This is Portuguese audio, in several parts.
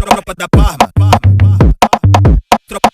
Tropa da Parma. Tropa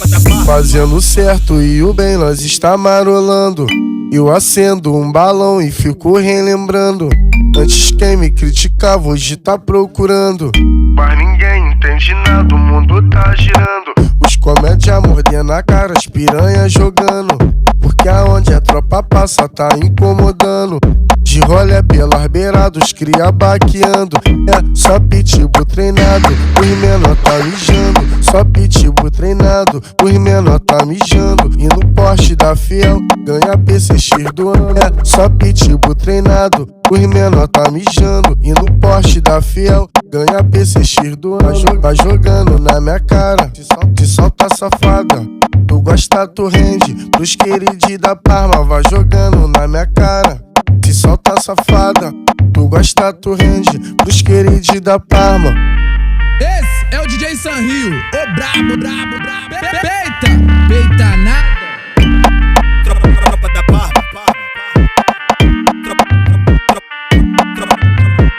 da Parma. Fazendo certo e o bem nós está marolando. Eu acendo um balão e fico relembrando. Antes quem me criticava hoje tá procurando. Mas ninguém entende nada, o mundo tá girando. Os comédia mordendo a cara, as piranhas jogando. Porque aonde a tropa passa tá incomodando. De rolê pelas beiradas, cria baqueando. É só pitbull treinado, os menor tá mijando. Só pitbull treinado, os menor tá mijando. E no Porsche da Fiel, ganha PCX do ano. É só pitbull treinado, os menor tá mijando. E no Porsche da Fiel, ganha PCX do ano. Vai jogando na minha cara, te solta safada. Tu gosta, tu rende pros queridos da Parma. Vai jogando na minha cara, te solta safada. Tu gosta, tu rende pros queridos da Parma. Esse é o DJ Sanrio, o brabo, brabo, brabo. Peita, peita nada. Tropa da Parma.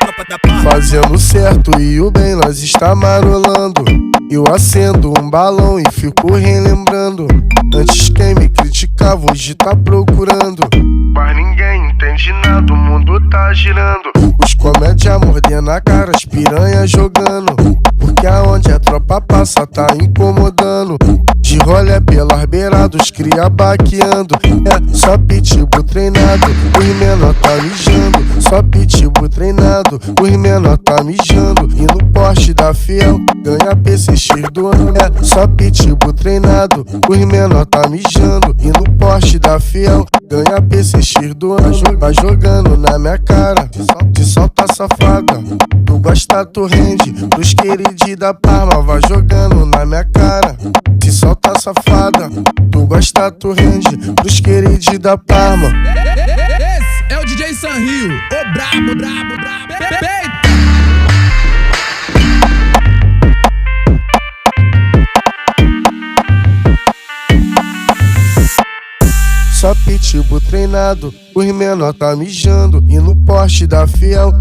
Tropa da Parma. Fazendo certo e o bem nós está marolando. Eu acendo um balão e fico relembrando. Antes quem me criticava hoje tá procurando. Mas ninguém entende nada, o mundo tá girando. Os comédia mordendo a cara, as piranhas jogando. Porque aonde a tropa passa tá incomodando. De rolê pelas beiradas, cria baqueando. É só pitbull treinado, os menor tá mijando. Só pitbull treinado, os menor tá mijando. E no Porsche da Fiel, ganha PCX do ano. É só pitbull treinado, os menor tá mijando. E no Porsche da Fiel, ganha PCX do ano. Vai jogando na minha cara, te solta safada. Tu gosta, tu rende pros queridos da Parma. Vai jogando na minha cara, te solta safada. Tu gosta, tu rende pros queridos da Parma. Esse é o DJ Sanrio, o brabo, brabo, brabo. Peita. Só pitbull treinado, os menor tá mijando. E no Porsche da Fiel,